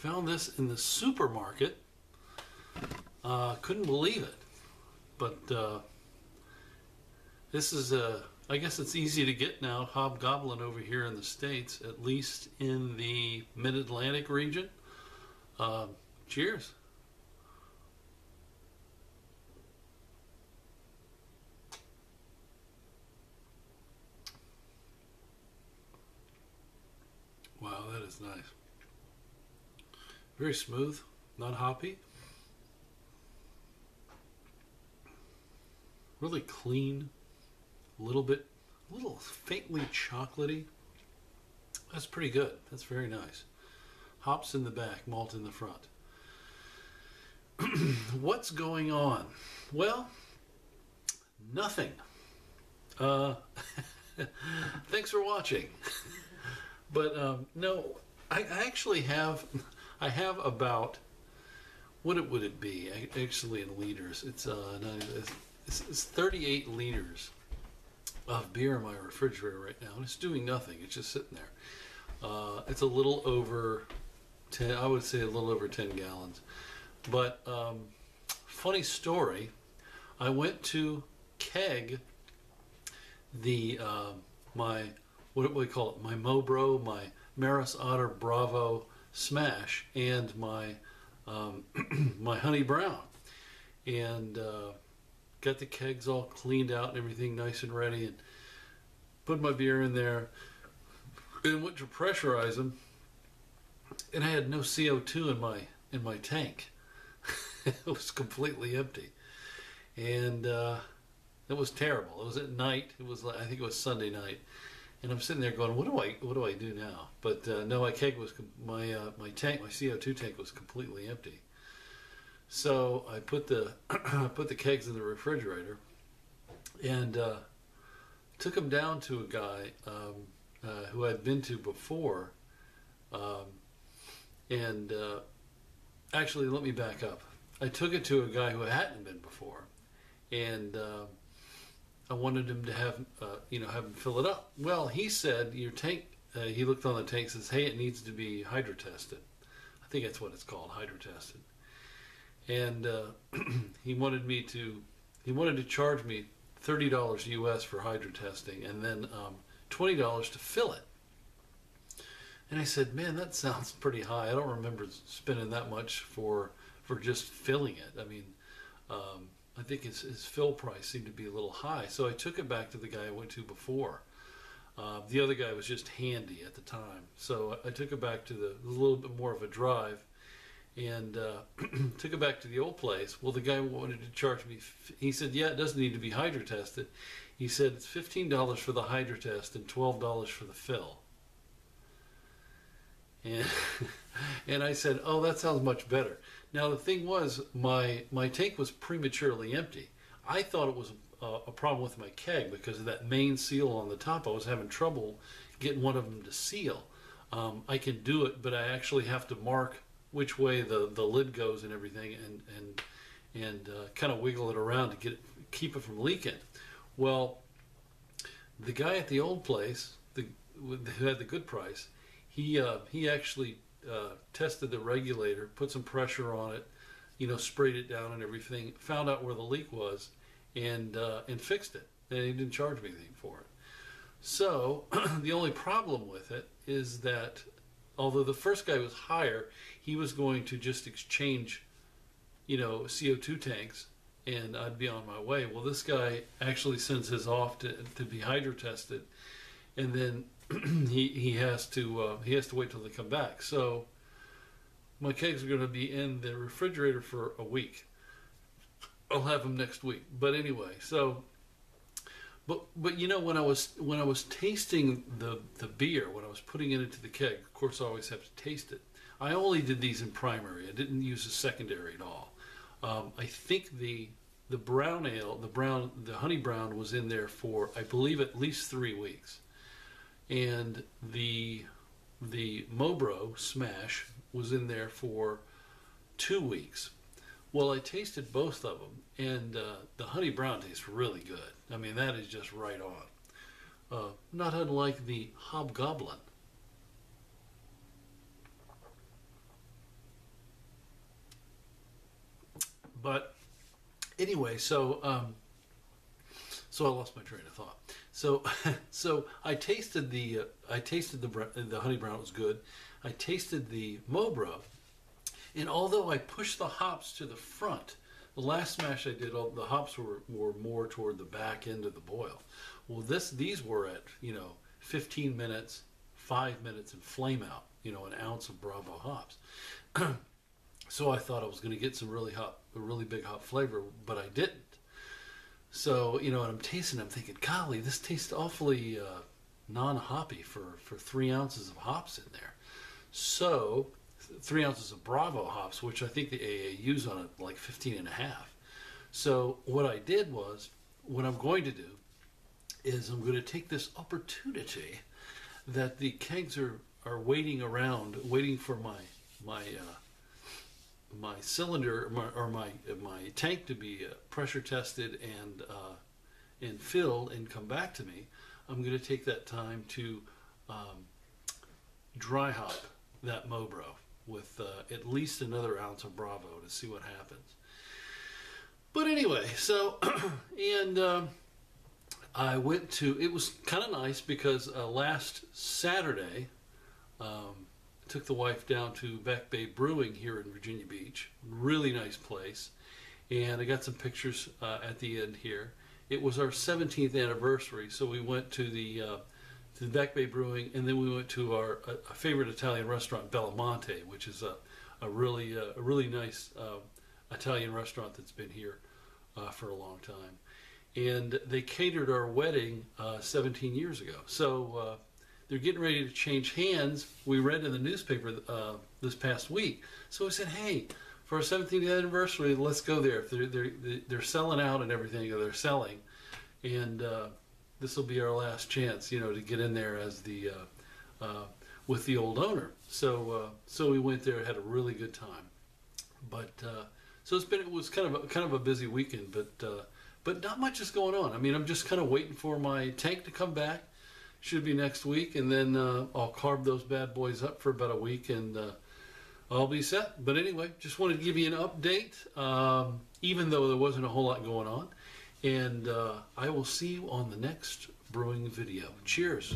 found this in the supermarket. Couldn't believe it. But this is I guess it's easy to get now, Hobgoblin over here in the States, at least in the Mid-Atlantic region. Cheers. Wow, that is nice. Very smooth, not hoppy. Really clean, a little faintly chocolatey. That's pretty good. That's very nice. Hops in the back, malt in the front. What's going on? Well, nothing. Thanks for watching. But no, I actually have, about, what would it be? Actually in liters, it's 38 liters of beer in my refrigerator right now, and it's doing nothing. It's just sitting there. It's a little over 10, I would say a little over 10 gallons. But funny story, I went to keg the my, what do we call it, my Mobro, my Maris Otter Bravo Smash, and my my Honey Brown, and got the kegs all cleaned out and everything nice and ready, and put my beer in there and went to pressurize them, and I had no CO2 in my tank. It was completely empty, and it was terrible. It was at night. It was, I think it was Sunday night, and I'm sitting there going, what do I do now? But no, my keg was, my tank, my CO2 tank was completely empty. So I put the put the kegs in the refrigerator, and took them down to a guy who I'd been to before, and actually, let me back up. I took it to a guy who hadn't been before, and I wanted him to have have him fill it up. Well, he said your tank. He looked on the tank, says, "Hey, it needs to be hydro tested." I think that's what it's called, hydro tested. And he wanted to charge me $30 US for hydro testing, and then $20 to fill it. And I said, man, that sounds pretty high. I don't remember spending that much for just filling it. I mean, I think his fill price seemed to be a little high. So I took it back to the guy I went to before. The other guy was just handy at the time. So I took it back to a little bit more of a drive, and took it back to the old place. Well, the guy wanted to charge me, he said, yeah, it doesn't need to be hydro tested. He said it's $15 for the hydro test and $12 for the fill. And, and I said, oh, that sounds much better. Now, the thing was, my tank was prematurely empty. I thought it was a problem with my keg because of that main seal on the top. I was having trouble getting one of them to seal. I can do it, but I actually have to mark which way the lid goes and everything, and kind of wiggle it around to keep it from leaking. Well, the guy at the old place, who had the good price, he actually tested the regulator, put some pressure on it, sprayed it down and everything, found out where the leak was, and fixed it. And he didn't charge me anything for it. So the only problem with it is that although the first guy was higher, he was going to just exchange, CO2 tanks, and I'd be on my way. Well, this guy actually sends his off to be hydro tested, and then he has to wait till they come back. So my kegs are going to be in the refrigerator for a week. I'll have them next week. But anyway, so. But when I was tasting the beer, when I was putting it into the keg, of course I always have to taste it. I only did these in primary. I didn't use a secondary at all. I think the brown ale, the honey brown, was in there for, I believe, at least 3 weeks, and the Mobro Smash was in there for 2 weeks. Well, I tasted both of them, and the honey brown tastes really good. I mean, that is just right on. Not unlike the Hobgoblin. But anyway, so I lost my train of thought. So so I tasted the honey brown. It was good. I tasted the Mobro, and although I pushed the hops to the front, the last mash I did, all the hops were more toward the back end of the boil. Well, these were at 15 minutes, 5 minutes, and flame out. An ounce of Bravo hops. So I thought I was going to get some really big hop flavor, but I didn't. So and I'm tasting. I'm thinking, golly, this tastes awfully non-hoppy for 3 ounces of hops in there. So 3 ounces of Bravo hops, which I think the AAU's on it like 15 and a half. So what I did was, what I'm going to do is I'm going to take this opportunity that the kegs are waiting around, waiting for my cylinder or my tank to be pressure tested and filled and come back to me. I'm going to take that time to dry hop that Mobro with at least another ounce of Bravo to see what happens. But anyway, so and I went to. It was kind of nice because last Saturday. Took the wife down to Back Bay Brewing here in Virginia Beach. Really nice place. And I got some pictures at the end here. It was our 17th anniversary, so we went to the Back Bay Brewing, and then we went to our favorite Italian restaurant, Bellamonte, which is a really nice Italian restaurant that's been here for a long time. And they catered our wedding 17 years ago. So they're getting ready to change hands. We read in the newspaper this past week. So we said, hey, for our 17th anniversary, let's go there. They're selling out and everything. They're selling, and this will be our last chance, to get in there as the with the old owner. So we went there, had a really good time. But so it was kind of a busy weekend, but not much is going on. I mean, I'm just kind of waiting for my tank to come back. Should be next week, and then I'll carb those bad boys up for about a week, and I'll be set. But anyway, just wanted to give you an update, even though there wasn't a whole lot going on. And I will see you on the next brewing video. Cheers.